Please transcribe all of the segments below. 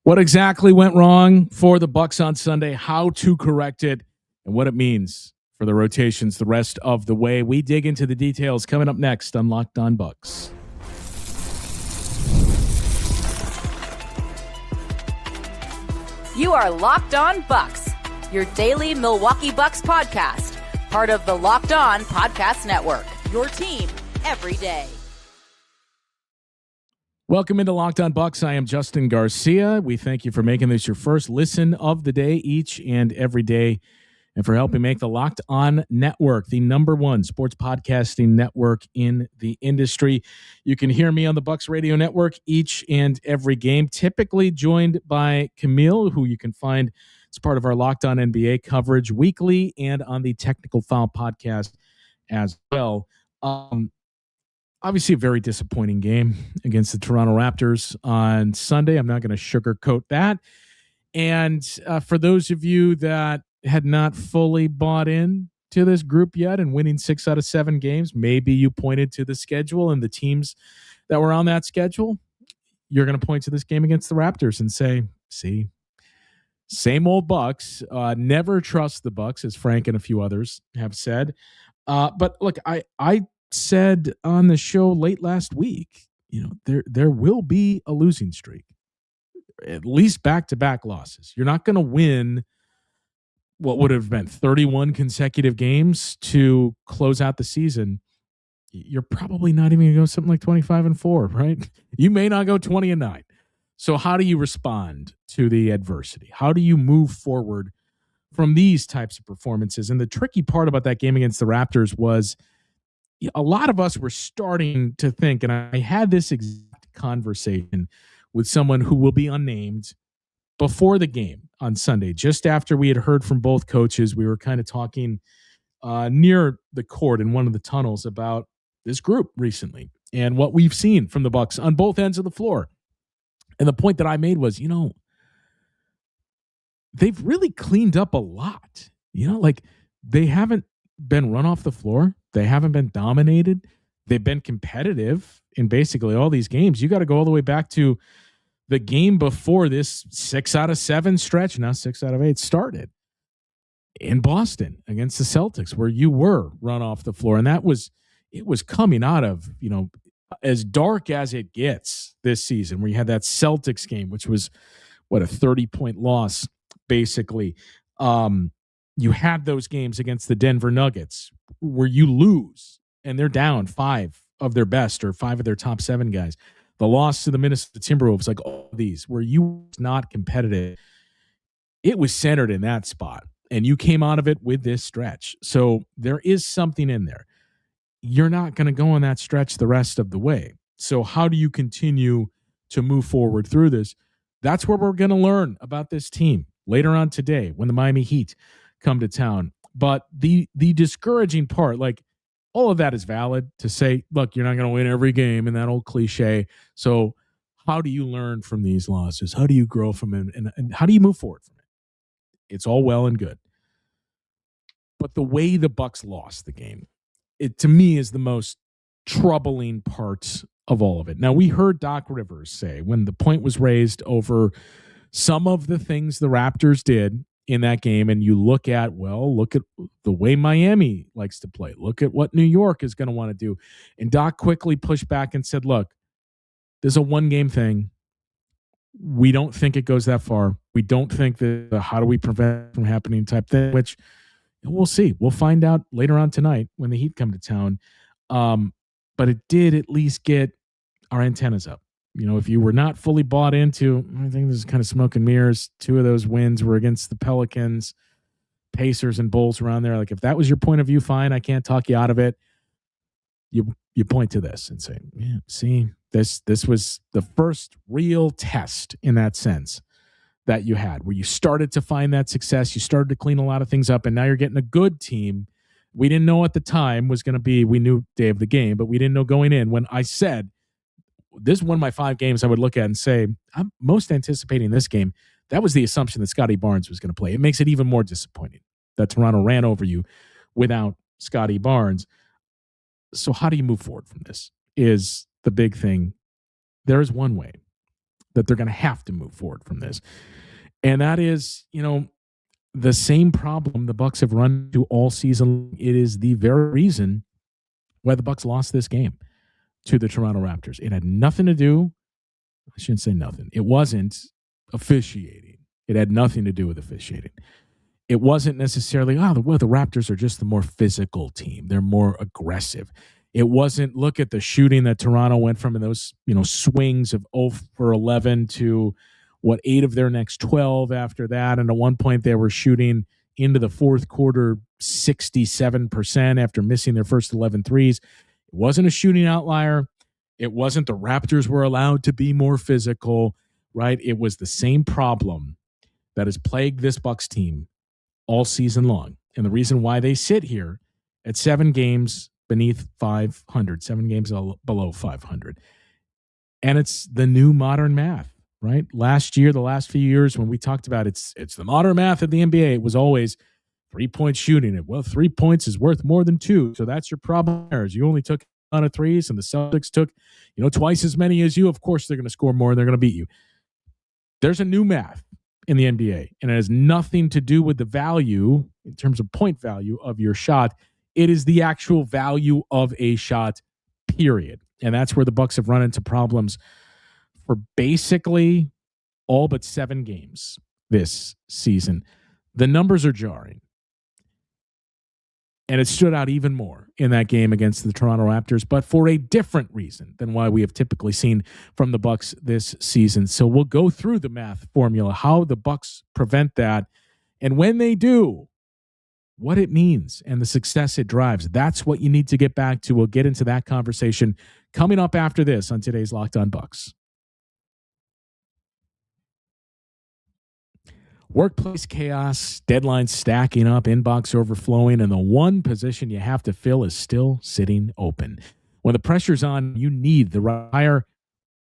What exactly went wrong for the Bucks on Sunday, how to correct it, and what it means for the rotations the rest of the way. We dig into the details coming up next on Locked On Bucks. You are Locked On Bucks, your daily Milwaukee Bucks podcast, part of the Locked On Podcast Network, your team every day. Welcome into Locked On Bucks. I am Justin Garcia. We thank you for making this your first listen of the day each and every day, and for helping make the Locked On Network the number one sports podcasting network in the industry. You can hear me on the Bucks Radio Network each and every game, typically joined by Camille, who you can find as part of our Locked On NBA coverage weekly and on the Technical Foul podcast as well. Obviously, a very disappointing game against the Toronto Raptors on Sunday. I'm not going to sugarcoat that. And for those of you that had not fully bought in to this group yet and winning 6 out of 7 games, maybe you pointed to the schedule and the teams that were on that schedule. You're going to point to this game against the Raptors and say, see, same old Bucks. Never trust the Bucks, as Frank and a few others have said. But look, I said on the show late last week, there will be a losing streak, at least back-to-back losses. You're not going to win what would have been 31 consecutive games to close out the season. You're probably not even going to go something like 25-4, right? You may not go 20-9. So how do you respond to the adversity? How do you move forward from these types of performances? And the tricky part about that game against the Raptors was a lot of us were starting to think, and I had this exact conversation with someone who will be unnamed before the game on Sunday, just after we had heard from both coaches. We were kind of talking near the court in one of the tunnels about this group recently and what we've seen from the Bucks on both ends of the floor. And the point that I made was, they've really cleaned up a lot. They haven't been run off the floor. They haven't been dominated. They've been competitive in basically all these games. You got to go all the way back to the game before this 6 out of 7 stretch, now 6 out of 8 started in Boston against the Celtics, where you were run off the floor. And it was coming out of, as dark as it gets this season, where you had that Celtics game, which was a 30-point loss, basically. You had those games against the Denver Nuggets where you lose and they're down 5 of their best or 5 of their top 7 guys. The loss to the Minnesota Timberwolves, like all of these, where you were not competitive. It was centered in that spot, and you came out of it with this stretch. So there is something in there. You're not going to go on that stretch the rest of the way. So how do you continue to move forward through this? That's where we're going to learn about this team later on today when the Miami Heat come to town. But the discouraging part, all of that is valid to say, look, you're not going to win every game, and that old cliche. So how do you learn from these losses? How do you grow from it? And how do you move forward from it? It's all well and good. But the way the Bucks lost the game, it to me is the most troubling part of all of it. Now, we heard Doc Rivers say when the point was raised over some of the things the Raptors did in that game, and you look at the way Miami likes to play. Look at what New York is going to want to do. And Doc quickly pushed back and said, look, there's a one-game thing. We don't think it goes that far. We don't think that how do we prevent it from happening type thing, which we'll see. We'll find out later on tonight when the Heat come to town. But it did at least get our antennas up. If you were not fully bought into, I think this is kind of smoke and mirrors. 2 of those wins were against the Pelicans, Pacers, and Bulls around there. If that was your point of view, fine. I can't talk you out of it. You point to this and say, yeah, see, this was the first real test in that sense that you had, where you started to find that success. You started to clean a lot of things up, and now you're getting a good team. We didn't know at the time was going to be, we knew day of the game, but we didn't know going in when I said, this is one of my 5 games I would look at and say, I'm most anticipating this game. That was the assumption that Scotty Barnes was going to play. It makes it even more disappointing that Toronto ran over you without Scotty Barnes. So how do you move forward from this is the big thing. There is one way. that they're going to have to move forward from this. And that is, the same problem the Bucks have run into all season. It is the very reason why the Bucks lost this game to the Toronto Raptors. It had nothing to do, I shouldn't say nothing. It wasn't officiating. It had nothing to do with officiating. It wasn't necessarily, the Raptors are just the more physical team. They're more aggressive. It wasn't, look at the shooting that Toronto went from in those, swings of 0 for 11 to 8 of their next 12 after that. And at one point they were shooting into the fourth quarter 67% after missing their first 11 threes. It wasn't a shooting outlier. It wasn't the Raptors were allowed to be more physical, right? It was the same problem that has plagued this Bucks team all season long. And the reason why they sit here at 7 games beneath 500, 7 games below 500. And it's the new modern math, right? Last year, the last few years when we talked about it's the modern math of the NBA, it was always 3-point shooting. Well, 3 points is worth more than 2. So that's your problem. You only took a ton of threes and the Celtics took, twice as many as you. Of course, they're going to score more and they're going to beat you. There's a new math in the NBA, and it has nothing to do with the value in terms of point value of your shot. It is the actual value of a shot, period. And that's where the Bucks have run into problems for basically all but 7 games this season. The numbers are jarring. And it stood out even more in that game against the Toronto Raptors, but for a different reason than why we have typically seen from the Bucks this season. So we'll go through the math formula, how the Bucks prevent that, and when they do, what it means and the success it drives. That's what you need to get back to. We'll get into that conversation coming up after this on today's Locked On Bucks. Workplace chaos, deadlines stacking up, inbox overflowing, and the one position you have to fill is still sitting open. When the pressure's on, you need the right hire.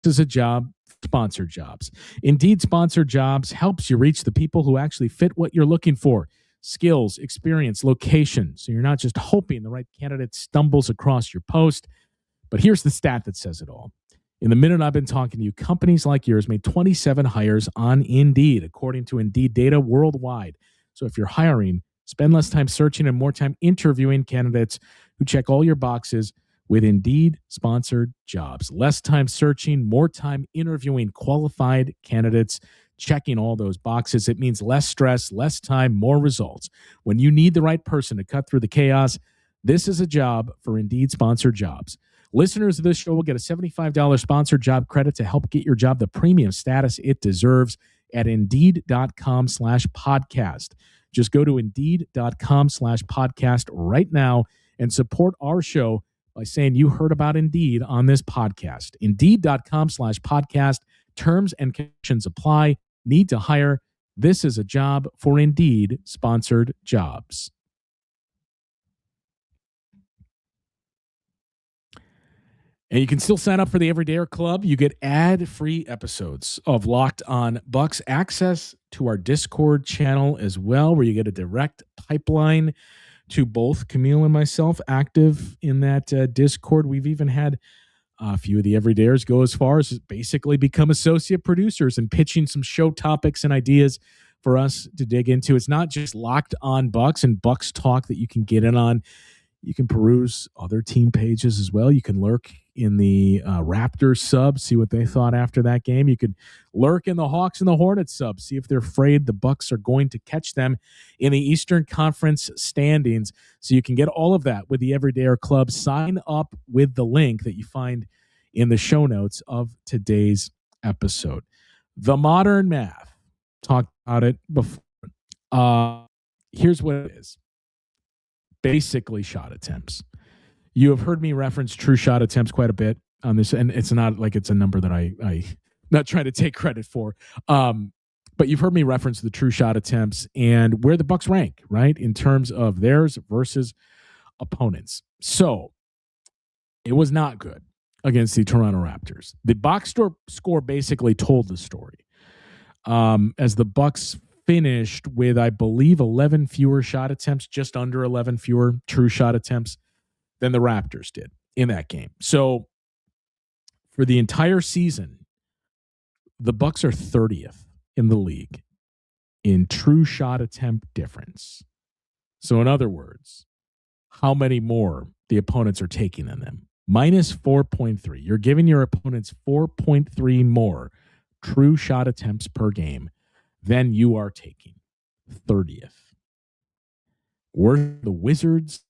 This is a job, sponsored jobs. Indeed, sponsored jobs helps you reach the people who actually fit what you're looking for. Skills, experience, location. So you're not just hoping the right candidate stumbles across your post. But here's the stat that says it all. In the minute I've been talking to you, companies like yours made 27 hires on Indeed, according to Indeed data worldwide. So if you're hiring, spend less time searching and more time interviewing candidates who check all your boxes with Indeed sponsored jobs. Less time searching, more time interviewing qualified candidates, checking all those boxes. It means less stress, less time, more results. When you need the right person to cut through the chaos, this is a job for Indeed sponsored jobs. Listeners of this show will get a $75 sponsored job credit to help get your job the premium status it deserves at Indeed.com/podcast. Just go to Indeed.com/podcast right now and support our show by saying you heard about Indeed on this podcast. Indeed.com/podcast. Terms and conditions apply. Need to hire. This is a job for Indeed sponsored jobs. And you can still sign up for the Everydayer Club. You get ad-free episodes of Locked On Bucks, access to our Discord channel as well, where you get a direct pipeline to both Camille and myself active in that Discord. We've even had a few of the Everydayers go as far as basically become associate producers and pitching some show topics and ideas for us to dig into. It's not just Locked On Bucks and Bucks talk that you can get in on. You can peruse other team pages as well. You can lurk in the Raptors sub, see what they thought after that game. You could lurk in the Hawks and the Hornets sub, see if they're afraid the Bucks are going to catch them in the Eastern Conference standings. So you can get all of that with the Everydayer Club. Sign up with the link that you find in the show notes of today's episode. The modern math. Talked about it before. Here's what it is. Basically shot attempts. You have heard me reference true shot attempts quite a bit on this, and it's not like it's a number that I'm not trying to take credit for. But you've heard me reference the true shot attempts and where the Bucks rank, right, in terms of theirs versus opponents. So it was not good against the Toronto Raptors. The box score basically told the story. As the Bucks finished with, I believe, 11 fewer shot attempts, just under 11 fewer true shot attempts than the Raptors did in that game. So for the entire season, the Bucks are 30th in the league in true shot attempt difference. So in other words, how many more the opponents are taking than them? Minus 4.3. You're giving your opponents 4.3 more true shot attempts per game than you are taking. 30th. Worse than the Wizards,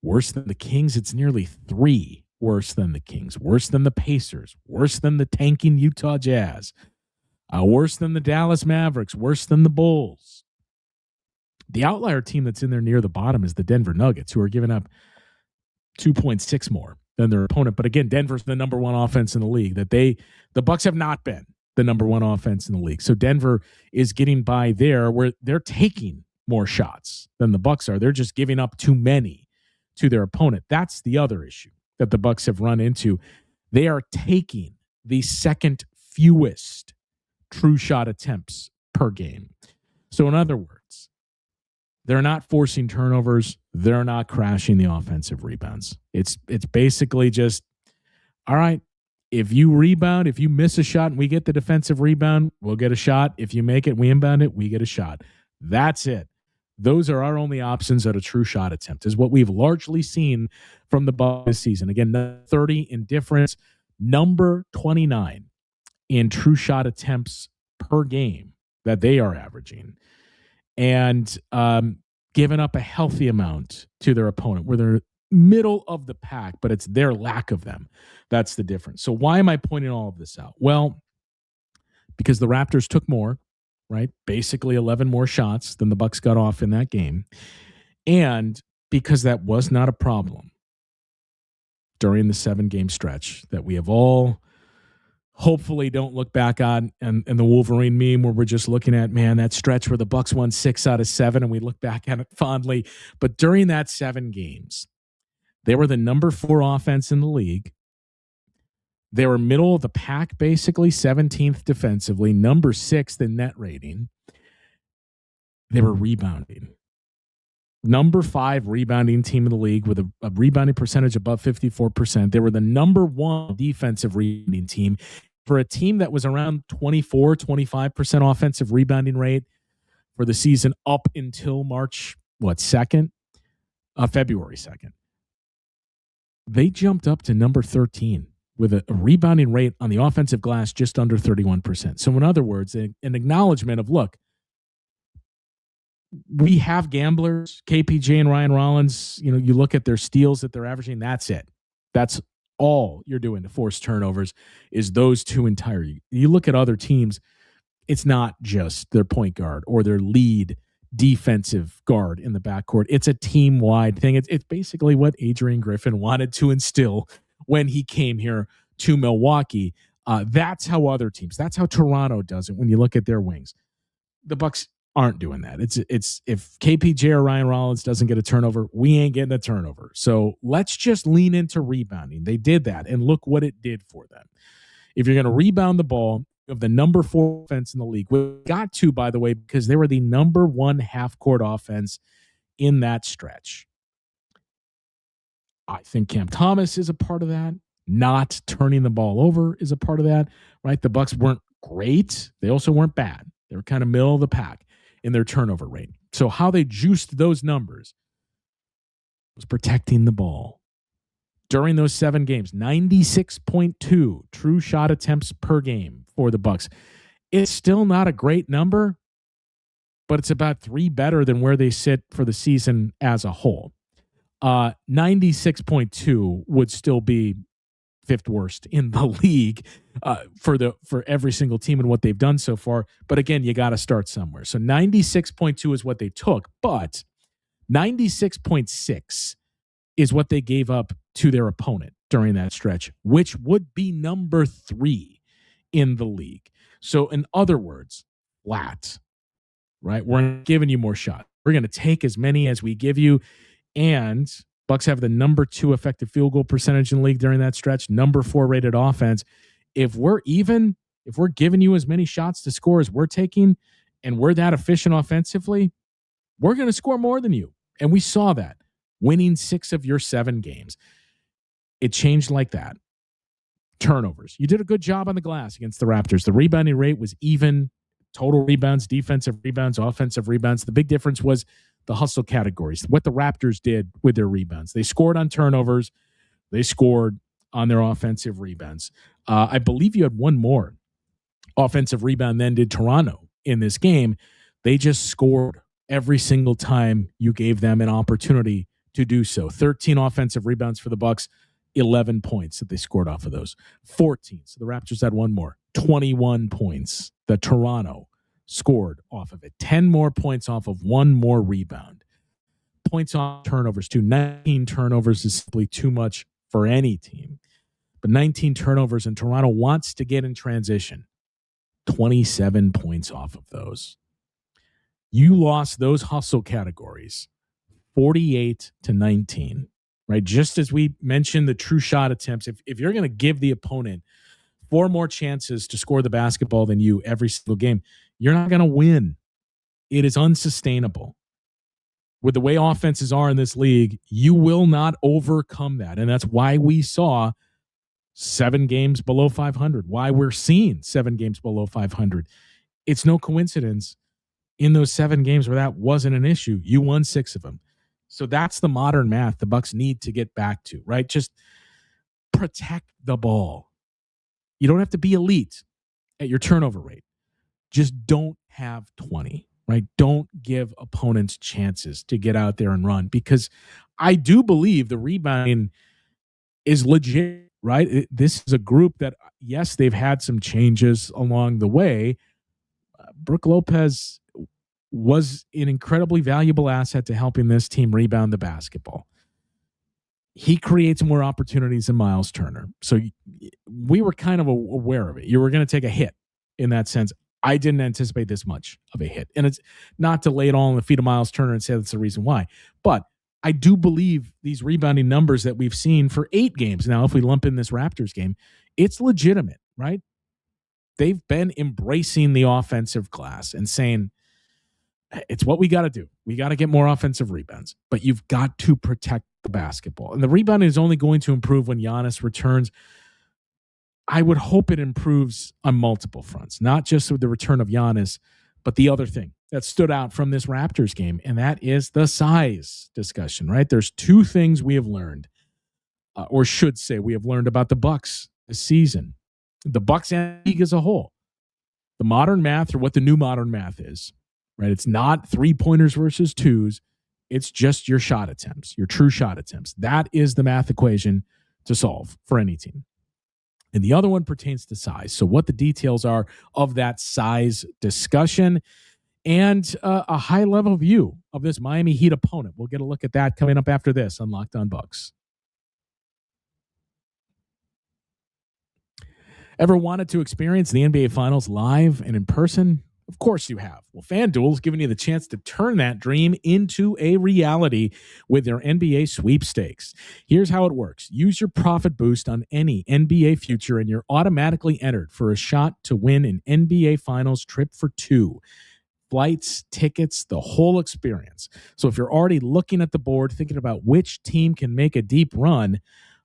worse than the Kings. It's nearly 3 worse than the Kings, worse than the Pacers, worse than the tanking Utah Jazz, worse than the Dallas Mavericks, worse than the Bulls. The outlier team that's in there near the bottom is the Denver Nuggets, who are giving up 2.6 more than their opponent. But again, Denver's the number one offense in the league. The Bucks have not been the number one offense in the league. So Denver is getting by there where they're taking more shots than the Bucks are. They're just giving up too many to their opponent. That's the other issue that the Bucks have run into. They are taking the second fewest true shot attempts per game. So in other words, they're not forcing turnovers. They're not crashing the offensive rebounds. It's basically just, all right, if you rebound, if you miss a shot and we get the defensive rebound, we'll get a shot. If you make it, we inbound it, we get a shot. That's it. Those are our only options at a true shot attempt, is what we've largely seen from the Bucks this season. Again, 30 in difference, number 29 in true shot attempts per game that they are averaging, and giving up a healthy amount to their opponent, where they're middle of the pack, but it's their lack of them. That's the difference. So why am I pointing all of this out? Well, because the Raptors took more, right? Basically 11 more shots than the Bucks got off in that game. And because that was not a problem during the 7-game stretch that we have all hopefully don't look back on, and the Wolverine meme where we're just looking at, man, that stretch where the Bucks won 6 out of 7 and we look back at it fondly. But during that 7 games, they were the number 4 offense in the league. They were middle of the pack, basically 17th defensively, number 6th in net rating. They were rebounding. Number 5 rebounding team in the league with a rebounding percentage above 54%. They were the number 1 defensive rebounding team. For a team that was around 24, 25% offensive rebounding rate for the season up until February 2nd. They jumped up to number 13 with a rebounding rate on the offensive glass just under 31%. So in other words, an acknowledgement of, look, we have gamblers, KPJ and Ryan Rollins. You look at their steals that they're averaging, that's it. That's all you're doing to force turnovers, is those two entirely. You look at other teams, it's not just their point guard or their lead defensive guard in the backcourt. It's a team-wide thing. It's basically what Adrian Griffin wanted to instill when he came here to Milwaukee. That's how other teams, that's how Toronto does it when you look at their wings. The Bucks aren't doing that. It's if KPJ or Ryan Rollins doesn't get a turnover, we ain't getting a turnover. So let's just lean into rebounding. They did that, and look what it did for them. If you're going to rebound the ball, you have the number 4 offense in the league. We got to, by the way, because they were the number 1 half-court offense in that stretch. I think Cam Thomas is a part of that. Not turning the ball over is a part of that, right? The Bucks weren't great. They also weren't bad. They were kind of middle of the pack in their turnover rate. So how they juiced those numbers was protecting the ball. During those 7 games, 96.2 true shot attempts per game for the Bucks. It's still not a great number, but it's about 3 better than where they sit for the season as a whole. 96.2 would still be 5th worst in the league for every single team and what they've done so far. But again, you got to start somewhere. So 96.2 is what they took, but 96.6 is what they gave up to their opponent during that stretch, which would be number 3 in the league. So in other words, flat, right? We're giving you more shots. We're going to take as many as we give you. And Bucks have the number 2 effective field goal percentage in the league during that stretch, number 4 rated offense. If we're giving you as many shots to score as we're taking, and we're that efficient offensively, we're going to score more than you. And we saw that, winning 6 of your 7 games. It changed like that. turnovers. You did a good job on the glass against the Raptors. The rebounding rate was even. Total rebounds, defensive rebounds, offensive rebounds. The big difference was the hustle categories, what the Raptors did with their rebounds. They scored on turnovers. They scored on their offensive rebounds. I believe you had one more offensive rebound than did Toronto in this game. They just scored every single time you gave them an opportunity to do so. 13 offensive rebounds for the Bucks, 11 points that they scored off of those. 14. So the Raptors had one more. 21 points that Toronto scored off of it. 10 more points off of one more rebound. Points on turnovers, too. 19 turnovers is simply too much for any team. But 19 turnovers, and Toronto wants to get in transition. 27 points off of those. You lost those hustle categories 48-19, right? Just as we mentioned the true shot attempts, if you're going to give the opponent 4 more chances to score the basketball than you every single game, you're not going to win. It is unsustainable. With the way offenses are in this league, you will not overcome that. And that's why we saw 7 games below 500, why we're seeing 7 games below 500. It's no coincidence in those 7 games where that wasn't an issue. You won 6 of them. So that's the modern math the Bucks need to get back to, right? Just protect the ball. You don't have to be elite at your turnover rate. Just don't have 20, right? Don't give opponents chances to get out there and run, because I do believe the rebounding is legit, right? This is a group that, yes, they've had some changes along the way. Brook Lopez was an incredibly valuable asset to helping this team rebound the basketball. He creates more opportunities than Miles Turner. So we were kind of aware of it. You were going to take a hit in that sense. I didn't anticipate this much of a hit. And it's not to lay it all on the feet of Miles Turner and say that's the reason why. But I do believe these rebounding numbers that we've seen for 8 games now, if we lump in this Raptors game, it's legitimate, right? They've been embracing the offensive glass and saying, it's what we got to do. We got to get more offensive rebounds, but you've got to protect the basketball. And the rebounding is only going to improve when Giannis returns. I would hope it improves on multiple fronts, not just with the return of Giannis, but the other thing that stood out from this Raptors game, and that is the size discussion, right? There's 2 things we have learned, or should say we have learned about the Bucks this season. The Bucks and the league as a whole. The modern math, or what the new modern math is, right? It's not 3-pointers versus 2s. It's just your shot attempts, your true shot attempts. That is the math equation to solve for any team. And the other one pertains to size. So what the details are of that size discussion, and a high-level view of this Miami Heat opponent. We'll get a look at that coming up after this on Locked On Bucks. Ever wanted to experience the NBA Finals live and in person? Of course you have. Well, FanDuel's giving you the chance to turn that dream into a reality with their NBA sweepstakes. Here's how it works. Use your profit boost on any NBA future and you're automatically entered for a shot to win an NBA Finals trip for 2. Flights, tickets, the whole experience. So if you're already looking at the board, thinking about which team can make a deep run,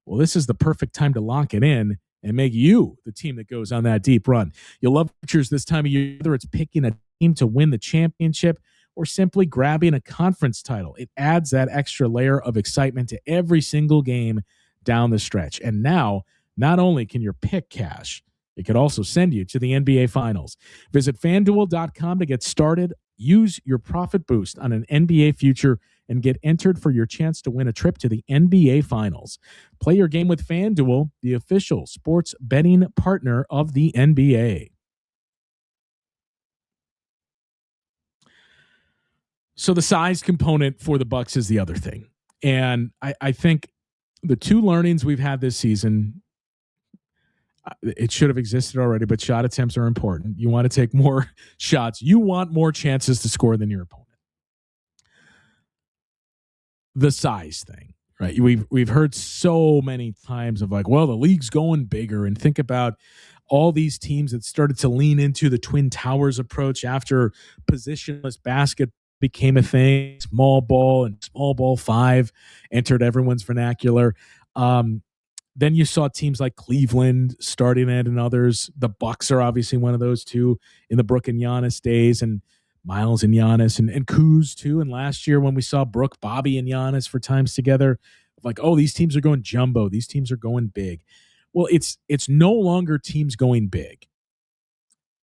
well, this is the perfect time to lock it in and make you the team that goes on that deep run. You'll love features this time of year, whether it's picking a team to win the championship or simply grabbing a conference title. It adds that extra layer of excitement to every single game down the stretch. And now, not only can your pick cash, it could also send you to the NBA Finals. Visit FanDuel.com to get started. Use your profit boost on an NBA future and get entered for your chance to win a trip to the NBA Finals. Play your game with FanDuel, the official sports betting partner of the NBA. So the size component for the Bucks is the other thing. And I think the 2 learnings we've had this season, it should have existed already, but shot attempts are important. You want to take more shots. You want more chances to score than your opponent. The size thing, right? We've heard so many times of like, well, the league's going bigger, and think about all these teams that started to lean into the Twin Towers approach after positionless basket became a thing. Small ball and small ball 5 entered everyone's vernacular. Then you saw teams like Cleveland starting it and others. The Bucks are obviously one of those too in the Brook and Giannis days, and Miles and Giannis and Kuz too. And last year when we saw Brook, Bobby, and Giannis for times together, like, oh, these teams are going jumbo. These teams are going big. Well, it's no longer teams going big.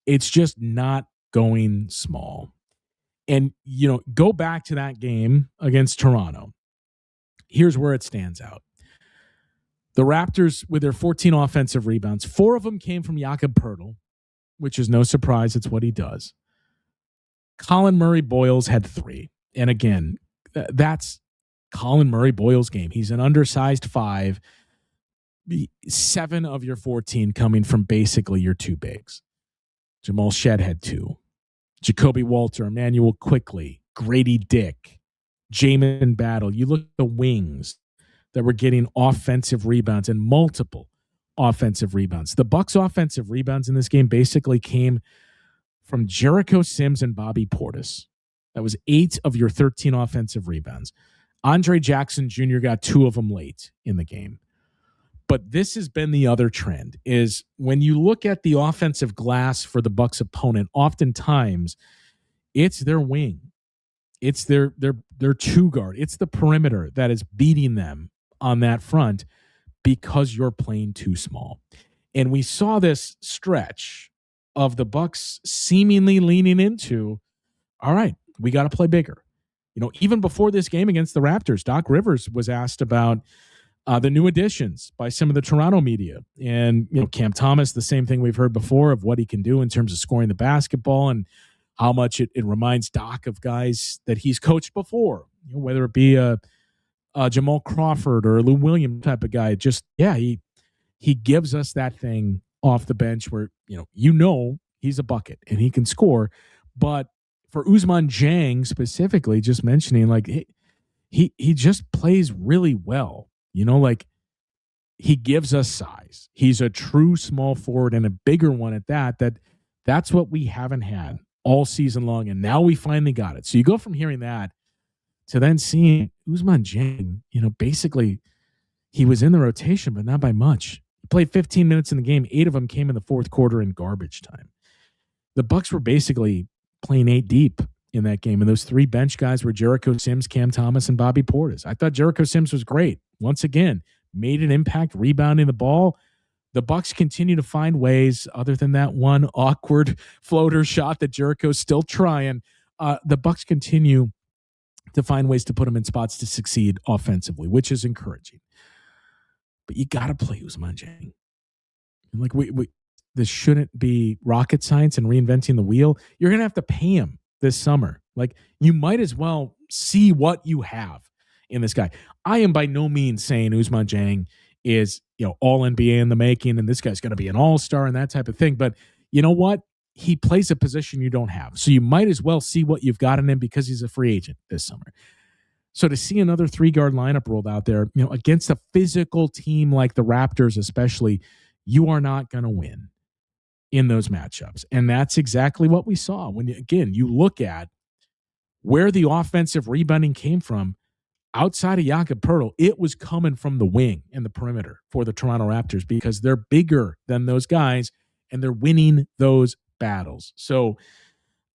It's just not going small. And, go back to that game against Toronto. Here's where it stands out. The Raptors, with their 14 offensive rebounds, 4 of them came from Jakob Poeltl, which is no surprise. It's what he does. Colin Murray-Boyles had 3. And again, that's Colin Murray-Boyles' game. He's an undersized 5. 7 of your 14 coming from basically your 2 bigs. Jamal Shead had 2. Jacoby Walter, Emmanuel Quickley, Grady Dick, Jamin Battle. You look at the wings that were getting offensive rebounds and multiple offensive rebounds. The Bucks' offensive rebounds in this game basically came from Jericho Sims and Bobby Portis. That was 8 of your 13 offensive rebounds. Andre Jackson Jr. got 2 of them late in the game. But this has been the other trend, is when you look at the offensive glass for the Bucks opponent, oftentimes it's their wing. It's their 2 guard. It's the perimeter that is beating them on that front because you're playing too small. And we saw this stretch of the Bucks seemingly leaning into, all right, we got to play bigger. Even before this game against the Raptors, Doc Rivers was asked about the new additions by some of the Toronto media. And, Cam Thomas, the same thing we've heard before of what he can do in terms of scoring the basketball and how much it reminds Doc of guys that he's coached before, whether it be a Jamal Crawford or a Lou Williams type of guy. Just, he gives us that thing off the bench where, he's a bucket and he can score. But for Usman Dieng specifically, just mentioning, like, he just plays really well. He gives us size. He's a true small forward and a bigger one at that. That's what we haven't had all season long, and now we finally got it. So you go from hearing that to then seeing Usman Dieng, basically he was in the rotation, but not by much. He played 15 minutes in the game. 8 of them came in the fourth quarter in garbage time. The Bucks were basically playing 8 deep in that game, and those 3 bench guys were Jericho Sims, Cam Thomas, and Bobby Portis. I thought Jericho Sims was great. Once again, made an impact rebounding the ball. The Bucks continue to find ways, other than that one awkward floater shot that Jericho's still trying. The Bucks continue to find ways to put him in spots to succeed offensively, which is encouraging. But you got to play Usman Dieng. Like, this shouldn't be rocket science and reinventing the wheel. You're going to have to pay him this summer. Like, you might as well see what you have in this guy. I am by no means saying Usman Dieng is, all NBA in the making and this guy's going to be an all-star and that type of thing. But you know what? He plays a position you don't have. So you might as well see what you've got in him because he's a free agent this summer. So to see another 3-guard lineup rolled out there, against a physical team like the Raptors especially, you are not going to win in those matchups. And that's exactly what we saw. When, again, you look at where the offensive rebounding came from outside of Jakob Poeltl, it was coming from the wing and the perimeter for the Toronto Raptors because they're bigger than those guys and they're winning those battles. So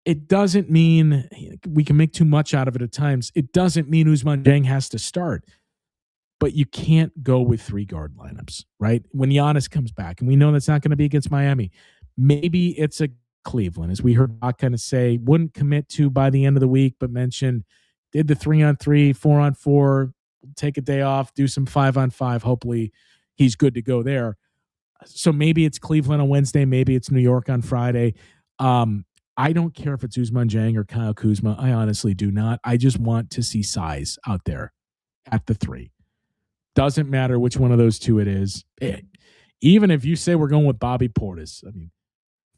it doesn't mean we can make too much out of it at times. It doesn't mean Usman Dieng has to start. But you can't go with 3-guard lineups, right? When Giannis comes back, and we know that's not going to be against Miami, maybe it's a Cleveland, as we heard Doc kind of say, wouldn't commit to by the end of the week, but mentioned did the 3-on-3, 4-on-4, take a day off, do some 5-on-5. Hopefully he's good to go there. So maybe it's Cleveland on Wednesday, maybe it's New York on Friday. I don't care if it's Usman Dieng or Kyle Kuzma. I honestly do not. I just want to see size out there at the 3. Doesn't matter which one of those 2 it is. Even if you say we're going with Bobby Portis, I mean,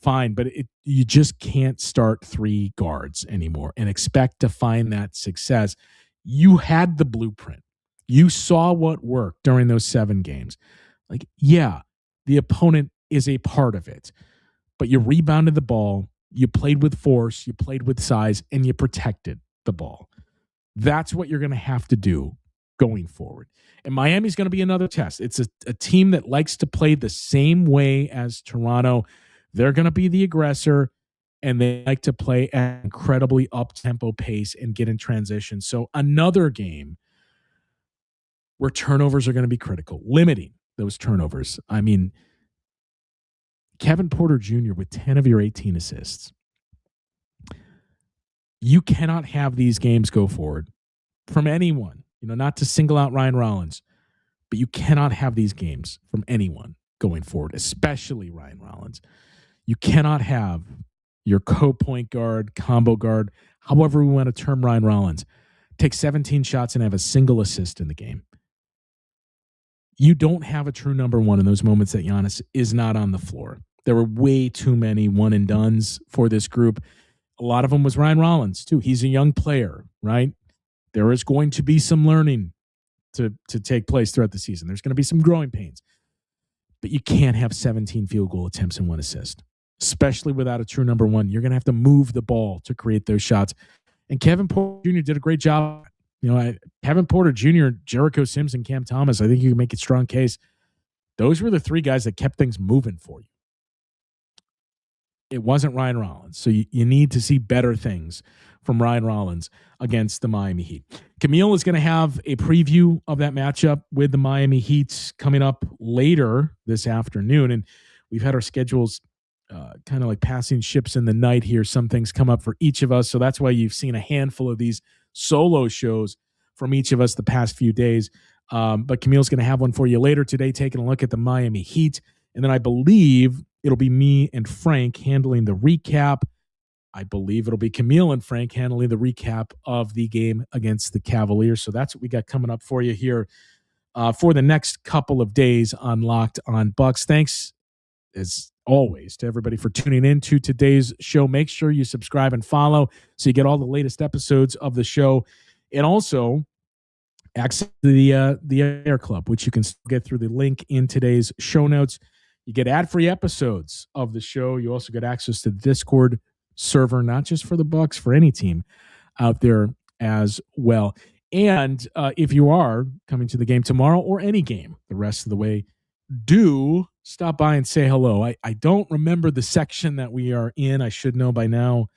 fine, but you just can't start 3 guards anymore and expect to find that success. You had the blueprint. You saw what worked during those 7 games. Like, yeah, the opponent is a part of it, but you rebounded the ball, you played with force, you played with size, and you protected the ball. That's what you're going to have to do going forward. And Miami's going to be another test. It's a team that likes to play the same way as Toronto. They're going to be the aggressor, and they like to play at an incredibly up-tempo pace and get in transition. So another game where turnovers are going to be critical, limiting those turnovers. I mean, Kevin Porter Jr. with 10 of your 18 assists. You cannot have these games go forward from anyone, not to single out Ryan Rollins, but you cannot have these games from anyone going forward, especially Ryan Rollins. You cannot have your co-point guard, combo guard, however we want to term Ryan Rollins, take 17 shots and have a single assist in the game. You don't have a true number one in those moments that Giannis is not on the floor. There were way too many one-and-dones for this group. A lot of them was Ryan Rollins, too. He's a young player, right? There is going to be some learning to take place throughout the season. There's going to be some growing pains. But you can't have 17 field goal attempts and 1 assist, especially without a true number one. You're going to have to move the ball to create those shots. And Kevin Porter Jr. did a great job. Kevin Porter Jr., Jericho Sims, and Cam Thomas, I think you can make a strong case. Those were the 3 guys that kept things moving for you. It wasn't Ryan Rollins. So you need to see better things from Ryan Rollins against the Miami Heat. Camille is going to have a preview of that matchup with the Miami Heat coming up later this afternoon. And we've had our schedules kind of like passing ships in the night here. Some things come up for each of us. So that's why you've seen a handful of these solo shows from each of us the past few days. But Camille's going to have one for you later today, taking a look at the Miami Heat. And then I believe it'll be me and Frank handling the recap. I believe it'll be Camille and Frank handling the recap of the game against the Cavaliers. So that's what we got coming up for you here for the next couple of days on Locked on Bucks. Thanks, as always, to everybody for tuning in to today's show. Make sure you subscribe and follow so you get all the latest episodes of the show. And also access to the Air Club, which you can get through the link in today's show notes. You get ad-free episodes of the show. You also get access to the Discord server, not just for the Bucks, for any team out there as well. And if you are coming to the game tomorrow or any game the rest of the way, do stop by and say hello. I don't remember the section that we are in. I should know by now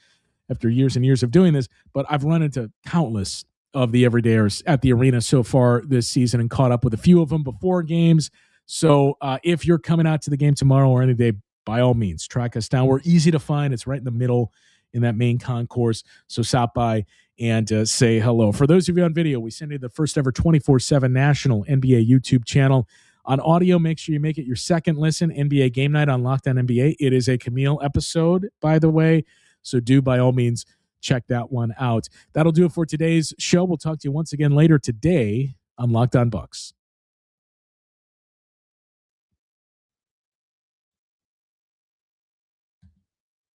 after years and years of doing this, but I've run into countless of the everydayers at the arena so far this season and caught up with a few of them before games. So if you're coming out to the game tomorrow or any day, by all means, track us down. We're easy to find. It's right in the middle in that main concourse. So stop by and say hello. For those of you on video, we send you the first ever 24/7 national NBA YouTube channel. On audio, make sure you make it your second listen. NBA Game Night on Lockdown NBA. It is a Camille episode, by the way. So do, by all means, check that one out. That'll do it for today's show. We'll talk to you once again later today on Locked on Bucks.